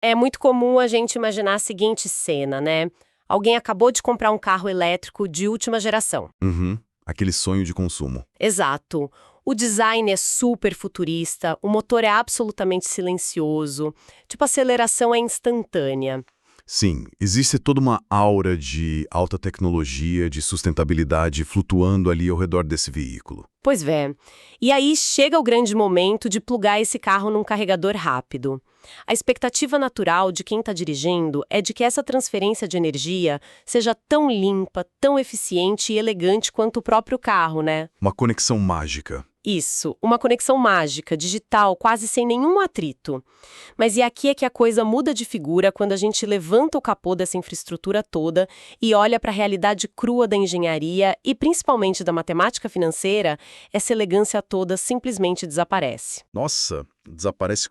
É muito comum a gente imaginar a seguinte cena, né? Alguém acabou de comprar um carro elétrico de última geração. Uhum. Aquele sonho de consumo. Exato. O design é super futurista, o motor é absolutamente silencioso, tipo, a aceleração é instantânea. Sim, existe toda uma aura de alta tecnologia, de sustentabilidade flutuando ali ao redor desse veículo. Pois é. E aí chega o grande momento de plugar esse carro num carregador rápido. A expectativa natural de quem está dirigindo é de que essa transferência de energia seja tão limpa, tão eficiente e elegante quanto o próprio carro, né? Uma conexão mágica. Isso, uma conexão mágica, digital, quase sem nenhum atrito. Mas e aqui é que a coisa muda de figura quando a gente levanta o capô dessa infraestrutura toda e olha para a realidade crua da engenharia e principalmente da matemática financeira, essa elegância toda simplesmente desaparece. Nossa, desaparece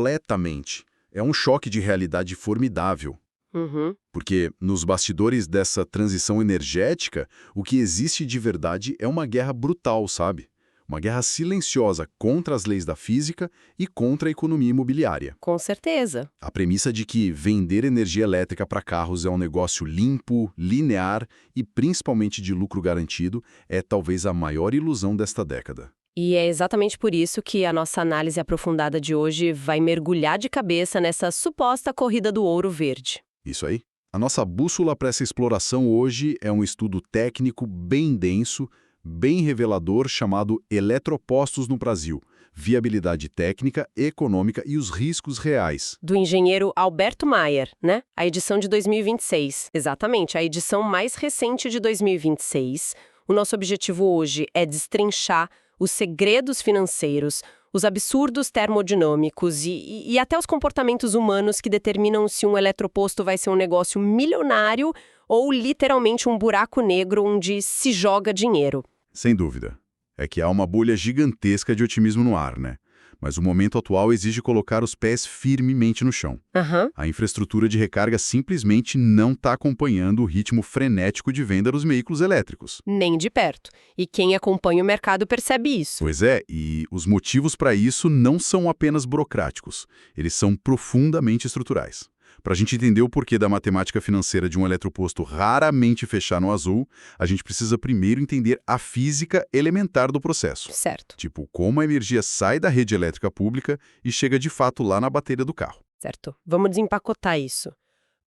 completamente. É um choque de realidade formidável. Uhum. Porque nos bastidores dessa transição energética, o que existe de verdade é uma guerra brutal, sabe? Uma guerra silenciosa contra as leis da física e contra a economia imobiliária. Com certeza. A premissa de que vender energia elétrica para carros é um negócio limpo, linear e principalmente de lucro garantido é talvez a maior ilusão desta década. E é exatamente por isso que a nossa análise aprofundada de hoje vai mergulhar de cabeça nessa suposta corrida do ouro verde. Isso aí. A nossa bússola para essa exploração hoje é um estudo técnico bem denso, bem revelador, chamado Eletropostos no Brasil, viabilidade técnica, econômica e os riscos reais. Do engenheiro Alberto Maier, né? A edição de 2026. Exatamente, a edição mais recente de 2026. O nosso objetivo hoje é destrinchar os segredos financeiros, os absurdos termodinâmicos e até os comportamentos humanos que determinam se um eletroposto vai ser um negócio milionário ou literalmente um buraco negro onde se joga dinheiro. Sem dúvida. É que há uma bolha gigantesca de otimismo no ar, né? Mas o momento atual exige colocar os pés firmemente no chão. Aham. A infraestrutura de recarga simplesmente não está acompanhando o ritmo frenético de venda dos veículos elétricos. Nem de perto. E quem acompanha o mercado percebe isso. Pois é, e os motivos para isso não são apenas burocráticos, eles são profundamente estruturais. Para a gente entender o porquê da matemática financeira de um eletroposto raramente fechar no azul, a gente precisa primeiro entender a física elementar do processo. Certo, Tipo, como a energia sai da rede elétrica pública e chega de fato lá na bateria do carro. certo. Vamos desempacotar isso.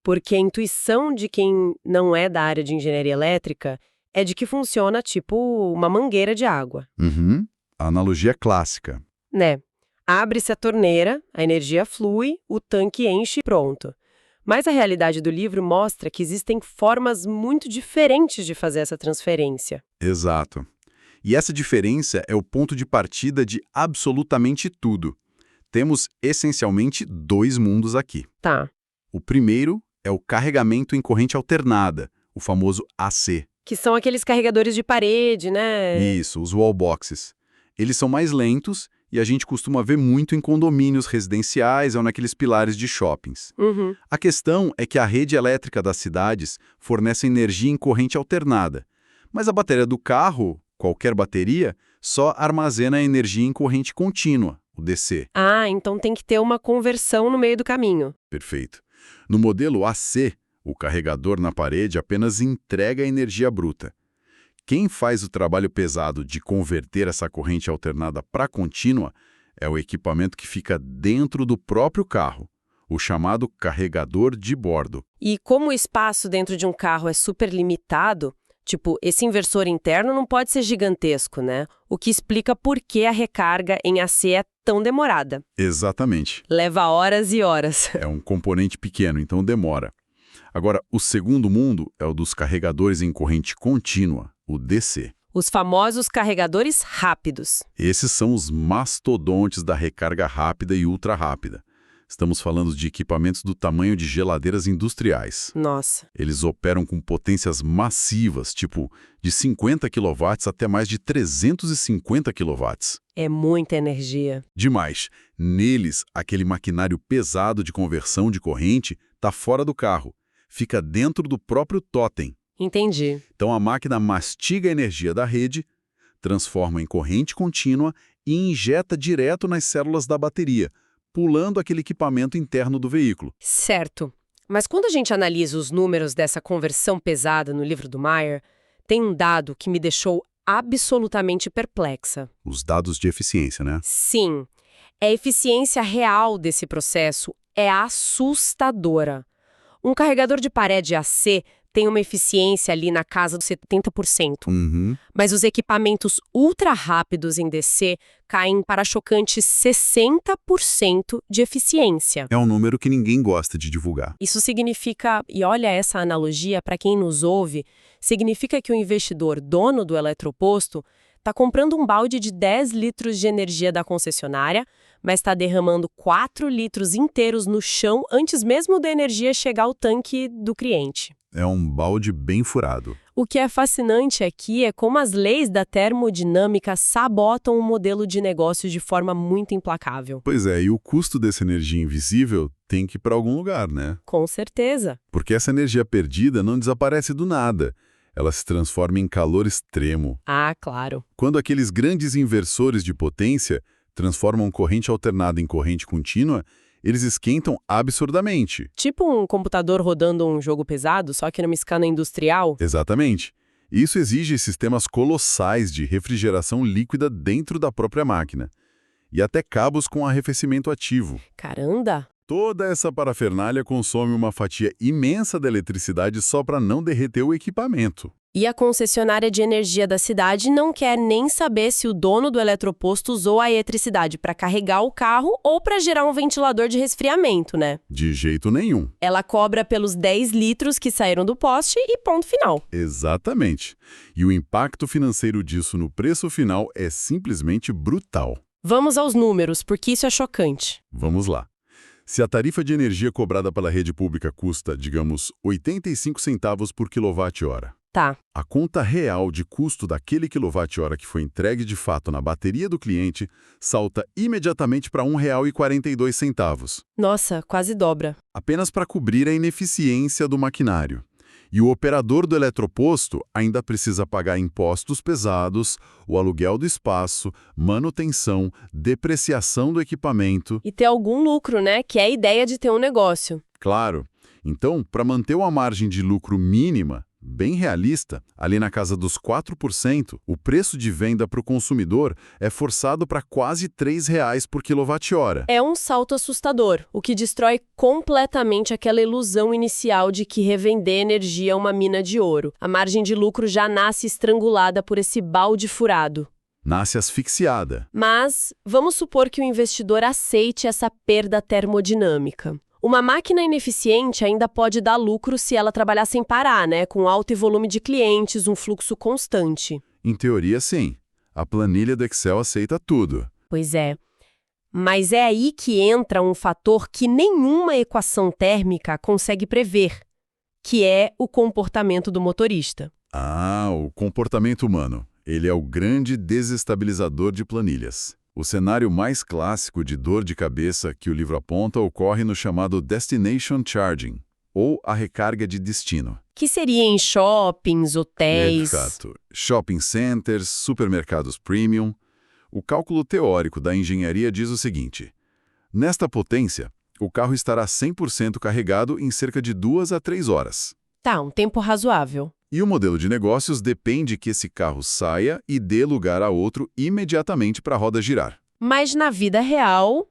Porque a intuição de quem não é da área de engenharia elétrica é de que funciona tipo uma mangueira de água, Uhum. A analogia é clássica. né? Abre-se a torneira, a energia flui, o tanque enche e pronto. Mas a realidade do livro mostra que existem formas muito diferentes de fazer essa transferência. Exato. E essa diferença é o ponto de partida de absolutamente tudo. Temos essencialmente dois mundos aqui. Tá. O primeiro é o carregamento em corrente alternada, o famoso AC. Que são aqueles carregadores de parede, né? Isso, os wallboxes. Eles são mais lentos e a gente costuma ver muito em condomínios residenciais ou naqueles pilares de shoppings. Uhum. A questão é que a rede elétrica das cidades fornece energia em corrente alternada, mas a bateria do carro, qualquer bateria, só armazena energia em corrente contínua, o DC. Ah, então tem que ter uma conversão no meio do caminho. Perfeito. No modelo AC, o carregador na parede apenas entrega a energia bruta. Quem faz o trabalho pesado de converter essa corrente alternada para contínua é o equipamento que fica dentro do próprio carro, o chamado carregador de bordo. E como o espaço dentro de um carro é super limitado, tipo, esse inversor interno não pode ser gigantesco, né? O que explica por que a recarga em AC é tão demorada. Exatamente. Leva horas e horas. É um componente pequeno, então demora. Agora, o segundo mundo é o dos carregadores em corrente contínua, o DC. Os famosos carregadores rápidos. Esses são os mastodontes da recarga rápida e ultra rápida. Estamos falando de equipamentos do tamanho de geladeiras industriais. Nossa. Eles operam com potências massivas, tipo de 50 kW até mais de 350 kW. É muita energia. Demais. Neles, aquele maquinário pesado de conversão de corrente está fora do carro. Fica dentro do próprio totem. Entendi. Então a máquina mastiga a energia da rede, transforma em corrente contínua e injeta direto nas células da bateria, pulando aquele equipamento interno do veículo. Certo. Mas quando a gente analisa os números dessa conversão pesada no livro do Meyer, tem um dado que me deixou absolutamente perplexa. Os dados de eficiência, né? Sim, a eficiência real desse processo é assustadora. Um carregador de parede AC tem uma eficiência ali na casa dos 70%. Mas os equipamentos ultra rápidos em DC caem para chocantes 60% de eficiência. É um número que ninguém gosta de divulgar. Isso significa, e olha essa analogia para quem nos ouve, significa que o investidor dono do eletroposto está comprando um balde de 10 litros de energia da concessionária, mas está derramando 4 litros inteiros no chão antes mesmo da energia chegar ao tanque do cliente. É um balde bem furado. O que é fascinante aqui é como as leis da termodinâmica sabotam o modelo de negócio de forma muito implacável. Pois é, e o custo dessa energia invisível tem que ir para algum lugar, né? Com certeza. Porque essa energia perdida não desaparece do nada. Ela se transforma em calor extremo. Ah, claro. Quando aqueles grandes inversores de potência transformam corrente alternada em corrente contínua, eles esquentam absurdamente. Tipo um computador rodando um jogo pesado, só que numa escala industrial? Exatamente. Isso exige sistemas colossais de refrigeração líquida dentro da própria máquina. E até cabos com arrefecimento ativo. Caramba! Toda essa parafernália consome uma fatia imensa da eletricidade só para não derreter o equipamento. E a concessionária de energia da cidade não quer nem saber se o dono do eletroposto usou a eletricidade para carregar o carro ou para gerar um ventilador de resfriamento, né? De jeito nenhum. Ela cobra pelos 10 litros que saíram do poste e ponto final. Exatamente. E o impacto financeiro disso no preço final é simplesmente brutal. Vamos aos números, porque isso é chocante. Vamos lá. Se a tarifa de energia cobrada pela rede pública custa, digamos, 85 centavos por quilowatt-hora, Tá. a conta real de custo daquele quilowatt-hora que foi entregue de fato na bateria do cliente salta imediatamente para R$ 1,42, Nossa, quase dobra. apenas para cobrir a ineficiência do maquinário. E o operador do eletroposto ainda precisa pagar impostos pesados, o aluguel do espaço, manutenção, depreciação do equipamento. E ter algum lucro, né? Que é a ideia de ter um negócio. Claro. Então, para manter uma margem de lucro mínima, bem realista, ali na casa dos 4%, o preço de venda para o consumidor é forçado para quase R$ 3,00 por quilowatt-hora. É um salto assustador, o que destrói completamente aquela ilusão inicial de que revender energia é uma mina de ouro. A margem de lucro já nasce estrangulada por esse balde furado. Nasce asfixiada. Mas vamos supor que o investidor aceite essa perda termodinâmica. Uma máquina ineficiente ainda pode dar lucro se ela trabalhar sem parar, né? Com alto volume de clientes, um fluxo constante. Em teoria, sim. A planilha do Excel aceita tudo. Pois é. Mas é aí que entra um fator que nenhuma equação térmica consegue prever, que é o comportamento do motorista. Ah, o comportamento humano. Ele é o grande desestabilizador de planilhas. O cenário mais clássico de dor de cabeça que o livro aponta ocorre no chamado Destination Charging, ou a recarga de destino. Que seria em shoppings, hotéis... Exato. Shopping centers, supermercados premium. O cálculo teórico da engenharia diz o seguinte: nesta potência, o carro estará 100% carregado em cerca de 2 a 3 horas. Tá, um tempo razoável. E o modelo de negócios depende que esse carro saia e dê lugar a outro imediatamente para a roda girar. Mas na vida real,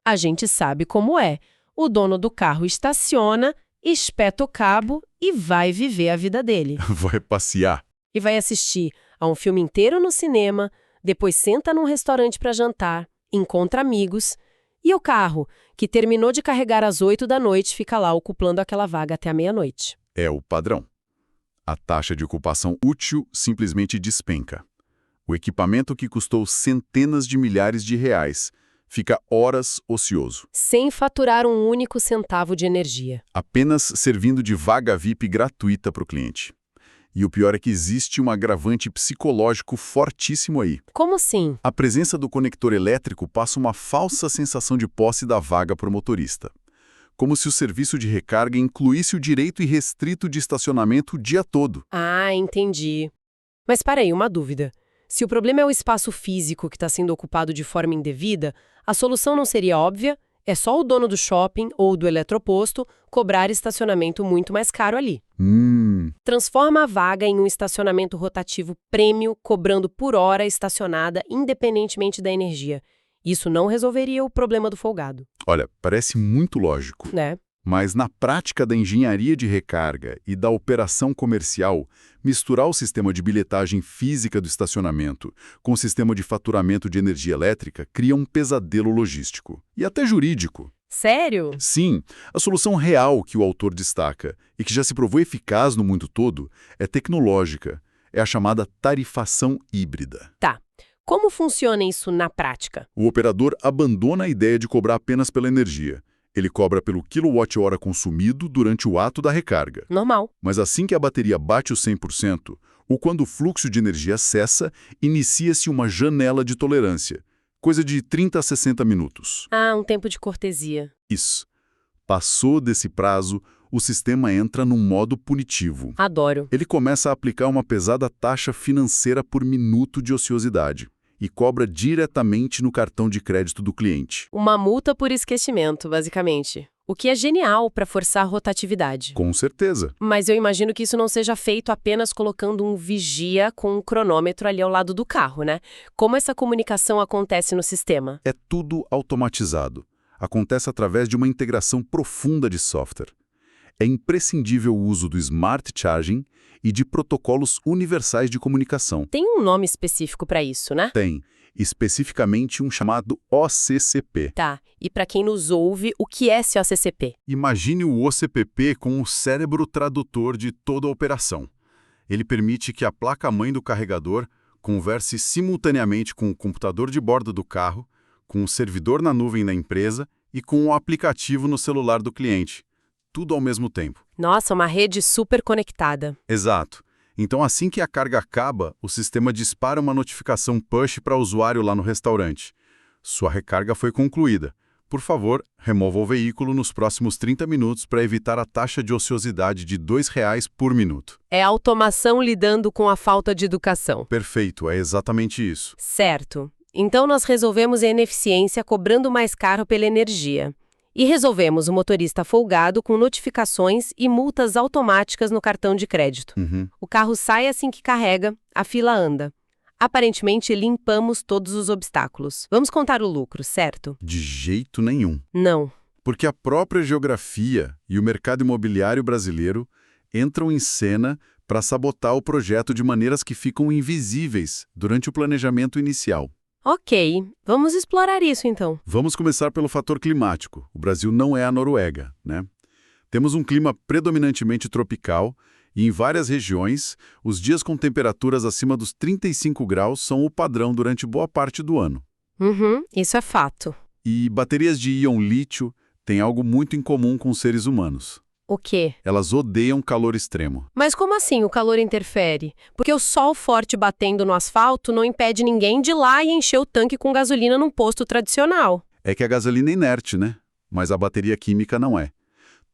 a gente sabe como é. O dono do carro estaciona, espeta o cabo e vai viver a vida dele. Vai passear. E vai assistir a um filme inteiro no cinema, depois senta num restaurante para jantar, encontra amigos, e o carro, que terminou de carregar às 8 da noite, fica lá ocupando aquela vaga até a meia-noite. É o padrão. A taxa de ocupação útil simplesmente despenca. O equipamento que custou centenas de milhares de reais fica horas ocioso. Sem faturar um único centavo de energia. Apenas servindo de vaga VIP gratuita para o cliente. E o pior é que existe um agravante psicológico fortíssimo aí. Como assim? A presença do conector elétrico passa uma falsa sensação de posse da vaga para o motorista. Como se o serviço de recarga incluísse o direito irrestrito de estacionamento o dia todo. Ah, entendi. Mas para aí, uma dúvida. Se o problema é o espaço físico que está sendo ocupado de forma indevida, a solução não seria óbvia? É só o dono do shopping ou do eletroposto cobrar estacionamento muito mais caro ali. Transforma a vaga em um estacionamento rotativo prêmio, cobrando por hora estacionada independentemente da energia. Isso não resolveria o problema do folgado, Olha, parece muito lógico. né? Mas na prática da engenharia de recarga e da operação comercial, misturar o sistema de bilhetagem física do estacionamento com o sistema de faturamento de energia elétrica cria um pesadelo logístico e até jurídico. Sério? Sim, a solução real que o autor destaca e que já se provou eficaz no mundo todo é tecnológica. É a chamada tarifação híbrida. Tá. Como funciona isso na prática? O operador abandona a ideia de cobrar apenas pela energia. Ele cobra pelo quilowatt-hora consumido durante o ato da recarga. Normal. Mas assim que a bateria bate os 100%, ou quando o fluxo de energia cessa, inicia-se uma janela de tolerância, coisa de 30 a 60 minutos. Ah, um tempo de cortesia. Isso. Passou desse prazo, o sistema entra num modo punitivo. Adoro. Ele começa a aplicar uma pesada taxa financeira por minuto de ociosidade e cobra diretamente no cartão de crédito do cliente. Uma multa por esquecimento, basicamente. O que é genial para forçar a rotatividade. Com certeza. Mas eu imagino que isso não seja feito apenas colocando um vigia com um cronômetro ali ao lado do carro, né? Como essa comunicação acontece no sistema? É tudo automatizado. Acontece através de uma integração profunda de software. É imprescindível o uso do Smart Charging e de protocolos universais de comunicação. Tem um nome específico para isso, né? Tem, especificamente um chamado OCCP. Tá. E para quem nos ouve, o que é esse OCCP? Imagine o OCPP como o cérebro tradutor de toda a operação. Ele permite que a placa-mãe do carregador converse simultaneamente com o computador de bordo do carro, com o servidor na nuvem da empresa e com o aplicativo no celular do cliente. Tudo ao mesmo tempo. Nossa, uma rede super conectada. Exato. Então, assim que a carga acaba, o sistema dispara uma notificação push para o usuário lá no restaurante. Sua recarga foi concluída. Por favor, remova o veículo nos próximos 30 minutos para evitar a taxa de ociosidade de R$ 2,00 por minuto. É automação lidando com a falta de educação. Perfeito, é exatamente isso. Certo. Então nós resolvemos a ineficiência cobrando mais caro pela energia. E resolvemos o motorista folgado com notificações e multas automáticas no cartão de crédito. O carro sai assim que carrega, a fila anda. Aparentemente, limpamos todos os obstáculos. Vamos contar o lucro, certo? De jeito nenhum. Não. Porque a própria geografia e o mercado imobiliário brasileiro entram em cena para sabotar o projeto de maneiras que ficam invisíveis durante o planejamento inicial. Ok, vamos explorar isso então. Vamos começar pelo fator climático. O Brasil não é a Noruega, né? Temos um clima predominantemente tropical e em várias regiões, os dias com temperaturas acima dos 35 graus são o padrão durante boa parte do ano. Isso é fato. E baterias de íon lítio têm algo muito em comum com os seres humanos. O quê? Elas odeiam calor extremo. Mas como assim o calor interfere? Porque o sol forte batendo no asfalto não impede ninguém de ir lá e encher o tanque com gasolina num posto tradicional. É que a gasolina é inerte, né? Mas a bateria química não é.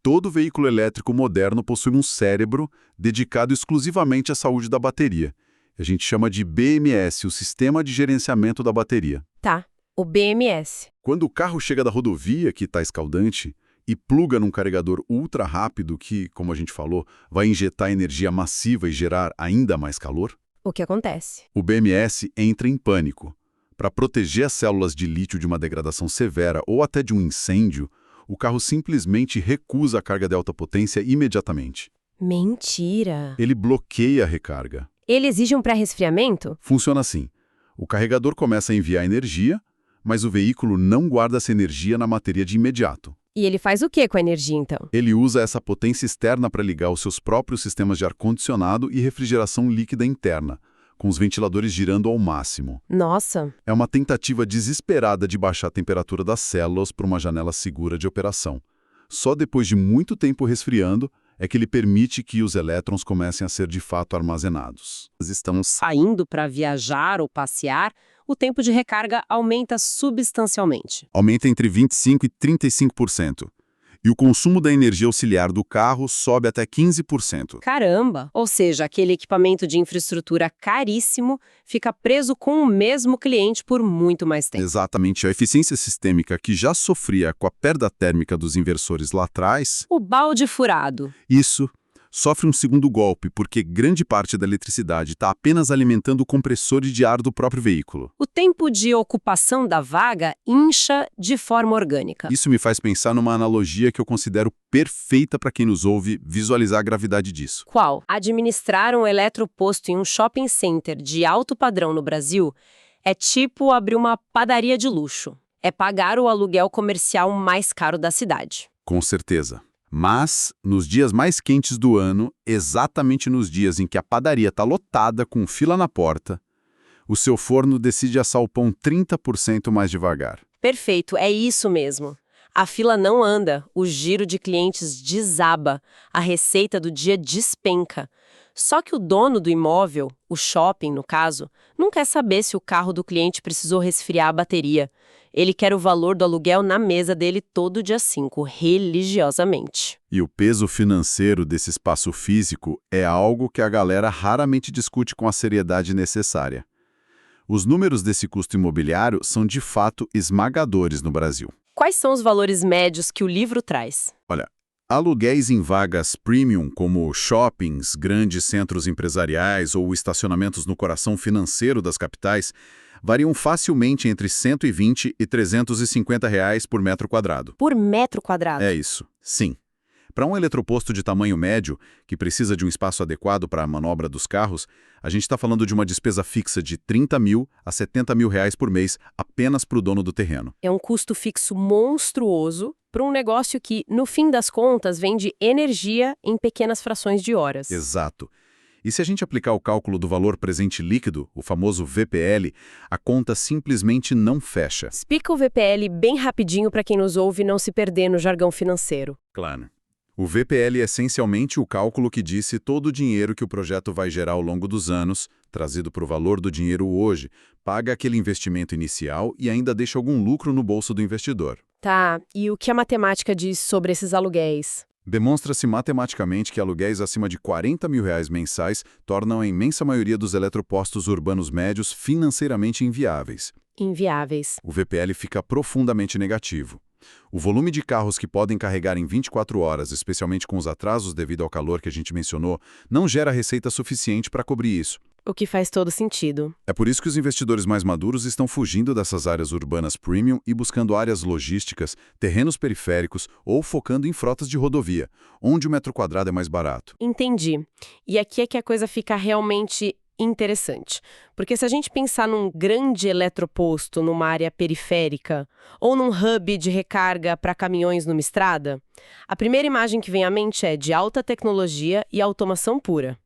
Todo veículo elétrico moderno possui um cérebro dedicado exclusivamente à saúde da bateria. A gente chama de BMS, o Sistema de Gerenciamento da Bateria. Tá, o BMS. Quando o carro chega da rodovia, que está escaldante, e pluga num carregador ultra rápido que, como a gente falou, vai injetar energia massiva e gerar ainda mais calor, O que acontece? o BMS entra em pânico. Para proteger as células de lítio de uma degradação severa ou até de um incêndio, o carro simplesmente recusa a carga de alta potência imediatamente. Mentira! Ele bloqueia a recarga. Ele exige um pré-resfriamento? Funciona assim. O carregador começa a enviar energia, mas o veículo não guarda essa energia na bateria de imediato. E ele faz o que com a energia, então? Ele usa essa potência externa para ligar os seus próprios sistemas de ar-condicionado e refrigeração líquida interna, com os ventiladores girando ao máximo. Nossa! É uma tentativa desesperada de baixar a temperatura das células para uma janela segura de operação. Só depois de muito tempo resfriando é que ele permite que os elétrons comecem a ser de fato armazenados. Estamos saindo para viajar ou passear, o tempo de recarga aumenta substancialmente. Aumenta entre 25% e 35%. E o consumo da energia auxiliar do carro sobe até 15%. Caramba! Ou seja, aquele equipamento de infraestrutura caríssimo fica preso com o mesmo cliente por muito mais tempo. Exatamente, a eficiência sistêmica que já sofria com a perda térmica dos inversores lá atrás, O balde furado. isso sofre um segundo golpe, porque grande parte da eletricidade está apenas alimentando o compressor de ar do próprio veículo. O tempo de ocupação da vaga incha de forma orgânica. Isso me faz pensar numa analogia que eu considero perfeita para quem nos ouve visualizar a gravidade disso. Qual? Administrar um eletroposto em um shopping center de alto padrão no Brasil é tipo abrir uma padaria de luxo. É pagar o aluguel comercial mais caro da cidade. Com certeza. Mas, nos dias mais quentes do ano, exatamente nos dias em que a padaria está lotada com fila na porta, o seu forno decide assar o pão 30% mais devagar. Perfeito, é isso mesmo. A fila não anda, o giro de clientes desaba, a receita do dia despenca. Só que o dono do imóvel, o shopping no caso, não quer saber se o carro do cliente precisou resfriar a bateria. Ele quer o valor do aluguel na mesa dele todo dia 5, religiosamente. E o peso financeiro desse espaço físico é algo que a galera raramente discute com a seriedade necessária. Os números desse custo imobiliário são de fato esmagadores no Brasil. Quais são os valores médios que o livro traz? Olha, aluguéis em vagas premium, como shoppings, grandes centros empresariais ou estacionamentos no coração financeiro das capitais, variam facilmente entre R$ 120 e R$ 350 por metro quadrado. Por metro quadrado? É isso, sim. Para um eletroposto de tamanho médio, que precisa de um espaço adequado para a manobra dos carros, a gente está falando de uma despesa fixa de R$ 30 mil a R$ 70 mil por mês apenas para o dono do terreno. É um custo fixo monstruoso para um negócio que, no fim das contas, vende energia em pequenas frações de horas. Exato. E se a gente aplicar o cálculo do valor presente líquido, o famoso VPL, a conta simplesmente não fecha. Explica o VPL bem rapidinho para quem nos ouve não se perder no jargão financeiro. Claro. O VPL é essencialmente o cálculo que diz se todo o dinheiro que o projeto vai gerar ao longo dos anos, trazido para o valor do dinheiro hoje, paga aquele investimento inicial e ainda deixa algum lucro no bolso do investidor. Tá, e o que a matemática diz sobre esses aluguéis? Demonstra-se matematicamente que aluguéis acima de R$ 40 mil mensais tornam a imensa maioria dos eletropostos urbanos médios financeiramente inviáveis. Inviáveis. O VPL fica profundamente negativo. O volume de carros que podem carregar em 24 horas, especialmente com os atrasos devido ao calor que a gente mencionou, não gera receita suficiente para cobrir isso. O que faz todo sentido. É por isso que os investidores mais maduros estão fugindo dessas áreas urbanas premium e buscando áreas logísticas, terrenos periféricos ou focando em frotas de rodovia, onde o metro quadrado é mais barato. Entendi. E aqui é que a coisa fica realmente interessante. Porque se a gente pensar num grande eletroposto numa área periférica ou num hub de recarga para caminhões numa estrada, a primeira imagem que vem à mente é de alta tecnologia e automação pura.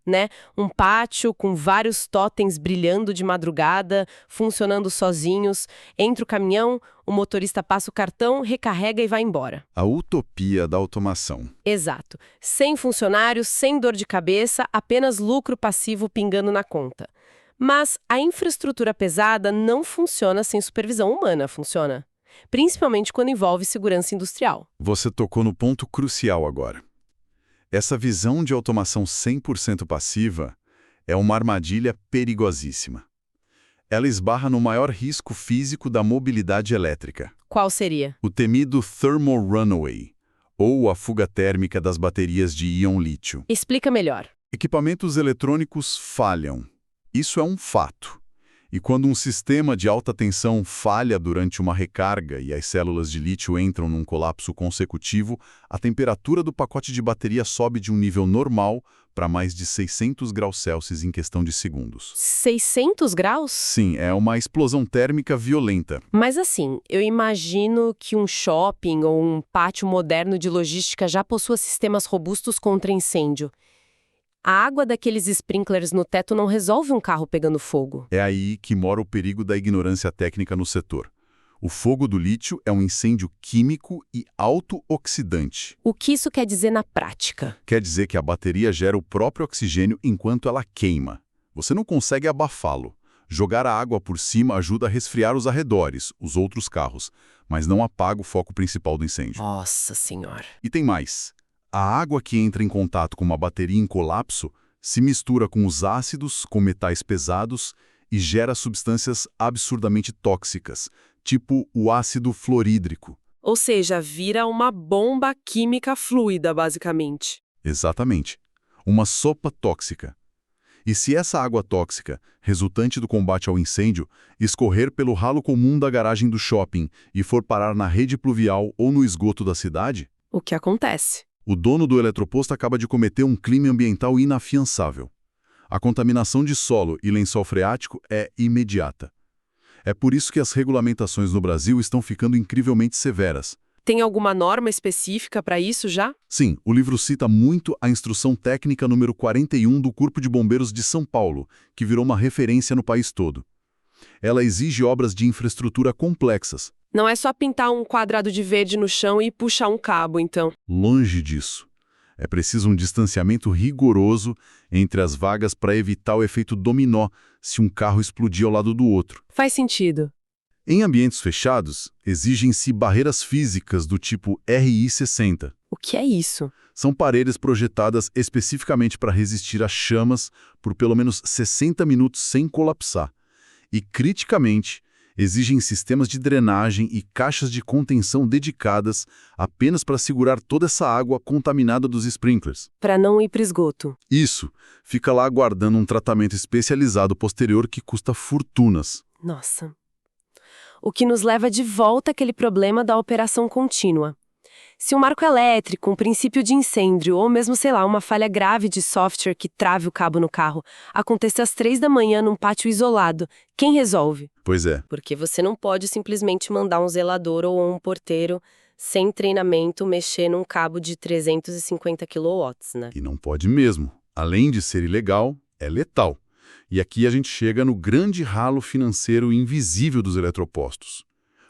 Né? Um pátio com vários totens brilhando de madrugada, funcionando sozinhos. Entra o caminhão, o motorista passa o cartão, recarrega e vai embora. A utopia da automação. Exato. Sem funcionários, sem dor de cabeça, apenas lucro passivo pingando na conta. Mas a infraestrutura pesada não funciona sem supervisão humana, funciona? Principalmente quando envolve segurança industrial. Você tocou no ponto crucial agora. Essa visão de automação 100% passiva é uma armadilha perigosíssima. Ela esbarra no maior risco físico da mobilidade elétrica. Qual seria? O temido thermal runaway, ou a fuga térmica das baterias de íon lítio. Explica melhor. Equipamentos eletrônicos falham. Isso é um fato. E quando um sistema de alta tensão falha durante uma recarga e as células de lítio entram num colapso consecutivo, a temperatura do pacote de bateria sobe de um nível normal para mais de 600 graus Celsius em questão de segundos. 600 graus? Sim, é uma explosão térmica violenta. Mas assim, eu imagino que um shopping ou um pátio moderno de logística já possua sistemas robustos contra incêndio. A água daqueles sprinklers no teto não resolve um carro pegando fogo. É aí que mora o perigo da ignorância técnica no setor. O fogo do lítio é um incêndio químico e autooxidante. O que isso quer dizer na prática? Quer dizer que a bateria gera o próprio oxigênio enquanto ela queima. Você não consegue abafá-lo. Jogar a água por cima ajuda a resfriar os arredores, os outros carros. mas não apaga o foco principal do incêndio. Nossa Senhora. E tem mais. A água que entra em contato com uma bateria em colapso se mistura com os ácidos, com metais pesados e gera substâncias absurdamente tóxicas, tipo o ácido fluorídrico. Ou seja, vira uma bomba química fluida, basicamente. Exatamente. Uma sopa tóxica. E se essa água tóxica, resultante do combate ao incêndio, escorrer pelo ralo comum da garagem do shopping e for parar na rede pluvial ou no esgoto da cidade, O que acontece? o dono do eletroposto acaba de cometer um crime ambiental inafiançável. A contaminação de solo e lençol freático é imediata. É por isso que as regulamentações no Brasil estão ficando incrivelmente severas. Tem alguma norma específica para isso já? Sim, o livro cita muito a Instrução Técnica número 41 do Corpo de Bombeiros de São Paulo, que virou uma referência no país todo. Ela exige obras de infraestrutura complexas. Não é só pintar um quadrado de verde no chão e puxar um cabo, então. Longe disso. É preciso um distanciamento rigoroso entre as vagas para evitar o efeito dominó se um carro explodir ao lado do outro. Faz sentido. Em ambientes fechados, exigem-se barreiras físicas do tipo RI60. O que é isso? São paredes projetadas especificamente para resistir a chamas por pelo menos 60 minutos sem colapsar. E, criticamente, exigem sistemas de drenagem e caixas de contenção dedicadas apenas para segurar toda essa água contaminada dos sprinklers. Para não ir para esgoto. Isso, fica lá aguardando um tratamento especializado posterior que custa fortunas. Nossa. O que nos leva de volta àquele problema da operação contínua. Se um marco elétrico, um princípio de incêndio ou mesmo, sei lá, uma falha grave de software que trave o cabo no carro, acontecer às 3 da manhã num pátio isolado, quem resolve? Pois é. Porque você não pode simplesmente mandar um zelador ou um porteiro sem treinamento mexer num cabo de 350 kW, né? E não pode mesmo. Além de ser ilegal, é letal. E aqui a gente chega no grande ralo financeiro invisível dos eletropostos.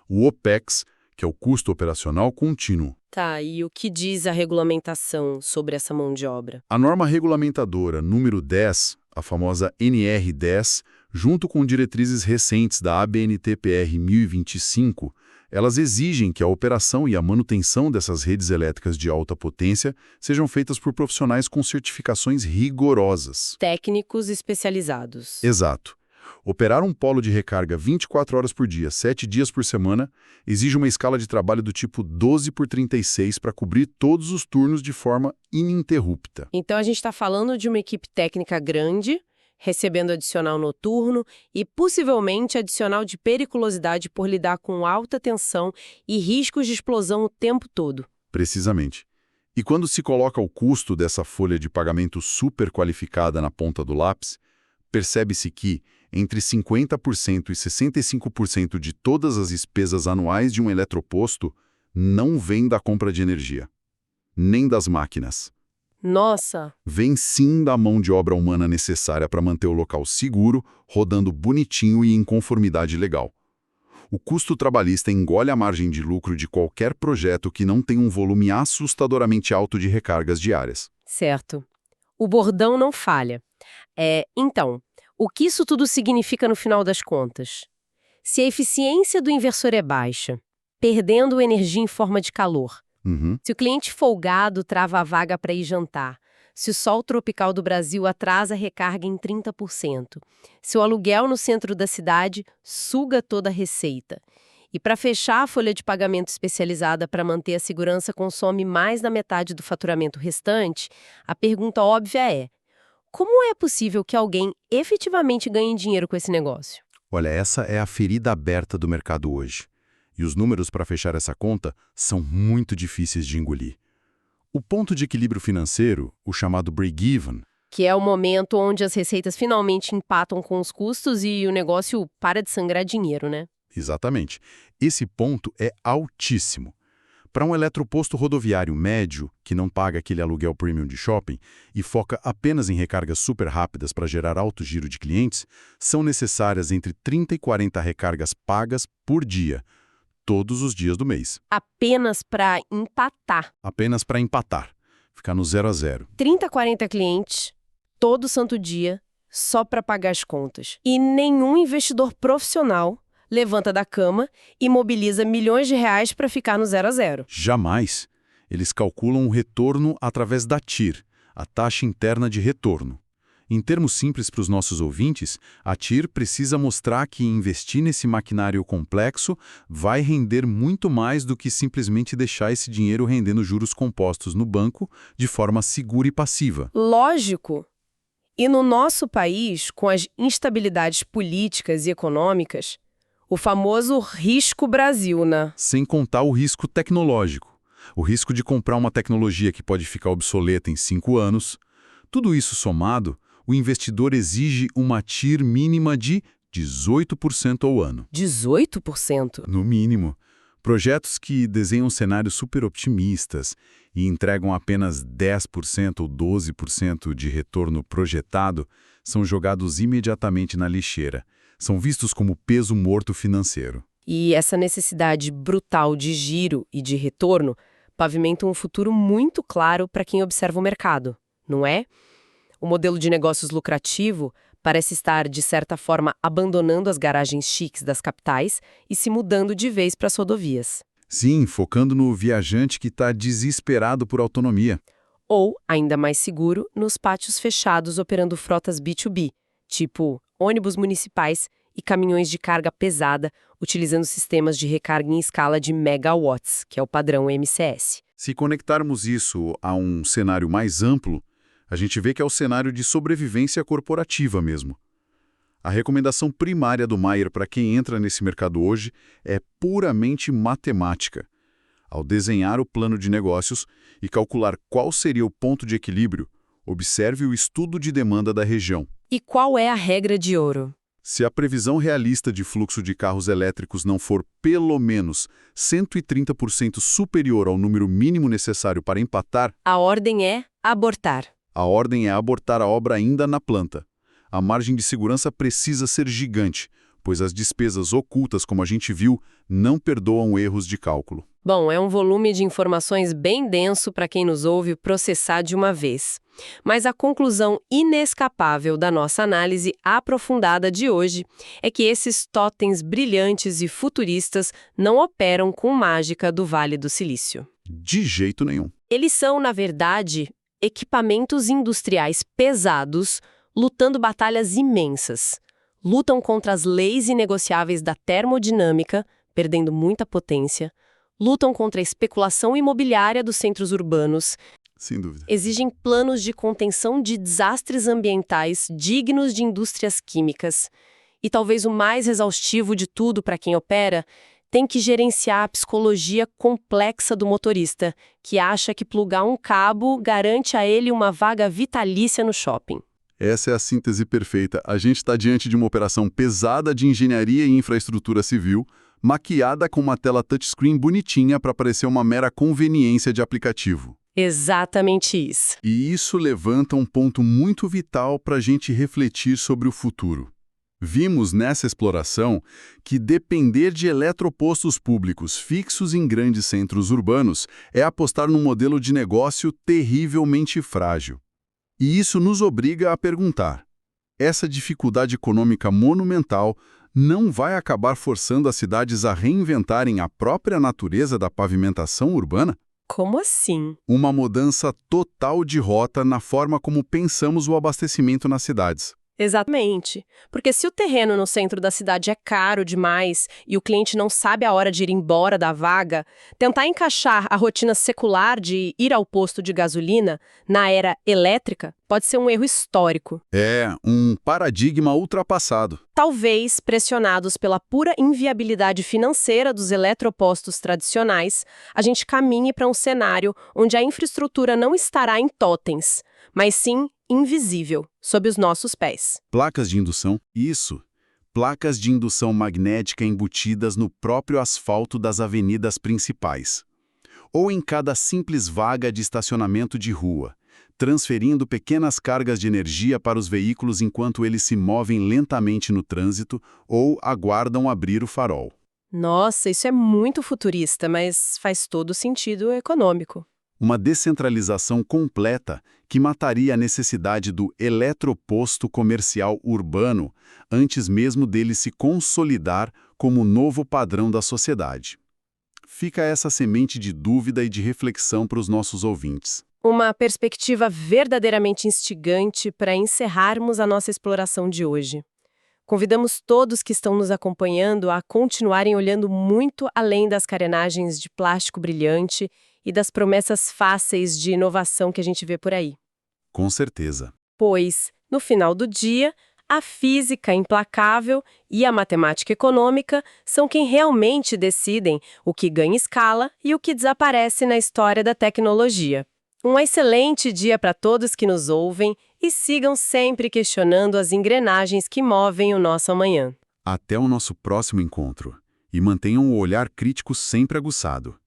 O OPEX, que é o custo operacional contínuo. Tá, e o que diz a regulamentação sobre essa mão de obra? A norma regulamentadora número 10, a famosa NR10, junto com diretrizes recentes da ABNT-PR 1025, elas exigem que a operação e a manutenção dessas redes elétricas de alta potência sejam feitas por profissionais com certificações rigorosas. Técnicos especializados. Exato. Operar um polo de recarga 24 horas por dia, 7 dias por semana, exige uma escala de trabalho do tipo 12x36 para cobrir todos os turnos de forma ininterrupta. Então a gente está falando de uma equipe técnica grande, recebendo adicional noturno e possivelmente adicional de periculosidade por lidar com alta tensão e riscos de explosão o tempo todo. Precisamente. E quando se coloca o custo dessa folha de pagamento super qualificada na ponta do lápis, percebe-se que entre 50% e 65% de todas as despesas anuais de um eletroposto não vem da compra de energia, nem das máquinas. Nossa! Vem sim da mão de obra humana necessária para manter o local seguro, rodando bonitinho e em conformidade legal. O custo trabalhista engole a margem de lucro de qualquer projeto que não tenha um volume assustadoramente alto de recargas diárias. Certo. O bordão não falha. Então, o que isso tudo significa no final das contas? Se a eficiência do inversor é baixa, perdendo energia em forma de calor, se o cliente folgado trava a vaga para ir jantar, se o sol tropical do Brasil atrasa a recarga em 30%, se o aluguel no centro da cidade suga toda a receita, e para fechar a folha de pagamento especializada para manter a segurança consome mais da metade do faturamento restante, a pergunta óbvia é: como é possível que alguém efetivamente ganhe dinheiro com esse negócio? Olha, essa é a ferida aberta do mercado hoje. E os números para fechar essa conta são muito difíceis de engolir. O ponto de equilíbrio financeiro, o chamado break-even, Que é o momento onde as receitas finalmente empatam com os custos e o negócio para de sangrar dinheiro, né? exatamente, esse ponto é altíssimo. Para um eletroposto rodoviário médio, que não paga aquele aluguel premium de shopping e foca apenas em recargas super rápidas para gerar alto giro de clientes, são necessárias entre 30 e 40 recargas pagas por dia, todos os dias do mês. Apenas para empatar. Apenas para empatar, ficar no 0 a 0. 30, 40 clientes, todo santo dia, só para pagar as contas. E nenhum investidor profissional levanta da cama e mobiliza milhões de reais para ficar no 0 a 0. Jamais. Eles calculam o retorno através da TIR, a taxa interna de retorno. Em termos simples para os nossos ouvintes, a TIR precisa mostrar que investir nesse maquinário complexo vai render muito mais do que simplesmente deixar esse dinheiro rendendo juros compostos no banco de forma segura e passiva. Lógico! E no nosso país, com as instabilidades políticas e econômicas, o famoso risco Brasil, né? Sem contar o risco tecnológico. O risco de comprar uma tecnologia que pode ficar obsoleta em 5 anos. Tudo isso somado, o investidor exige uma TIR mínima de 18% ao ano. 18%? No mínimo. Projetos que desenham cenários super otimistas e entregam apenas 10% ou 12% de retorno projetado são jogados imediatamente na lixeira. São vistos como peso morto financeiro. E essa necessidade brutal de giro e de retorno pavimenta um futuro muito claro para quem observa o mercado, não é? O modelo de negócios lucrativo parece estar, de certa forma, abandonando as garagens chiques das capitais e se mudando de vez para as rodovias. Sim, focando no viajante que está desesperado por autonomia. Ou, ainda mais seguro, nos pátios fechados operando frotas B2B, tipo ônibus municipais e caminhões de carga pesada, utilizando sistemas de recarga em escala de megawatts, que é o padrão MCS. Se conectarmos isso a um cenário mais amplo, a gente vê que é o cenário de sobrevivência corporativa mesmo. A recomendação primária do Maier para quem entra nesse mercado hoje é puramente matemática. Ao desenhar o plano de negócios e calcular qual seria o ponto de equilíbrio, observe o estudo de demanda da região. E qual é a regra de ouro? Se a previsão realista de fluxo de carros elétricos não for pelo menos 130% superior ao número mínimo necessário para empatar, A ordem é abortar. a ordem é abortar a obra ainda na planta. A margem de segurança precisa ser gigante, pois as despesas ocultas, como a gente viu, não perdoam erros de cálculo. Bom, é um volume de informações bem denso para quem nos ouve processar de uma vez. Mas a conclusão inescapável da nossa análise aprofundada de hoje é que esses totens brilhantes e futuristas não operam com mágica do Vale do Silício. De jeito nenhum. Eles são, na verdade, equipamentos industriais pesados lutando batalhas imensas. Lutam contra as leis inegociáveis da termodinâmica, perdendo muita potência. Lutam contra a especulação imobiliária dos centros urbanos. Sem dúvida. Exigem planos de contenção de desastres ambientais dignos de indústrias químicas. E talvez o mais exaustivo de tudo para quem opera, tem que gerenciar a psicologia complexa do motorista, que acha que plugar um cabo garante a ele uma vaga vitalícia no shopping. Essa é a síntese perfeita. A gente está diante de uma operação pesada de engenharia e infraestrutura civil, maquiada com uma tela touchscreen bonitinha para parecer uma mera conveniência de aplicativo. Exatamente isso. E isso levanta um ponto muito vital para a gente refletir sobre o futuro. Vimos nessa exploração que depender de eletropostos públicos fixos em grandes centros urbanos é apostar num modelo de negócio terrivelmente frágil. E isso nos obriga a perguntar: essa dificuldade econômica monumental não vai acabar forçando as cidades a reinventarem a própria natureza da pavimentação urbana? Como assim? Uma mudança total de rota na forma como pensamos o abastecimento nas cidades. Exatamente. Porque se o terreno no centro da cidade é caro demais e o cliente não sabe a hora de ir embora da vaga, tentar encaixar a rotina secular de ir ao posto de gasolina na era elétrica pode ser um erro histórico. É um paradigma ultrapassado. Talvez, pressionados pela pura inviabilidade financeira dos eletropostos tradicionais, a gente caminhe para um cenário onde a infraestrutura não estará em totens, mas sim invisível, sob os nossos pés. Placas de indução? Isso. Placas de indução magnética embutidas no próprio asfalto das avenidas principais. Ou em cada simples vaga de estacionamento de rua, transferindo pequenas cargas de energia para os veículos enquanto eles se movem lentamente no trânsito ou aguardam abrir o farol. Nossa, isso é muito futurista, mas faz todo sentido econômico. Uma descentralização completa que mataria a necessidade do eletroposto comercial urbano antes mesmo dele se consolidar como novo padrão da sociedade. Fica essa semente de dúvida e de reflexão para os nossos ouvintes. Uma perspectiva verdadeiramente instigante para encerrarmos a nossa exploração de hoje. Convidamos todos que estão nos acompanhando a continuarem olhando muito além das carenagens de plástico brilhante e das promessas fáceis de inovação que a gente vê por aí. Com certeza. Pois, no final do dia, a física implacável e a matemática econômica são quem realmente decidem o que ganha escala e o que desaparece na história da tecnologia. Um excelente dia para todos que nos ouvem e sigam sempre questionando as engrenagens que movem o nosso amanhã. Até o nosso próximo encontro. E mantenham o olhar crítico sempre aguçado.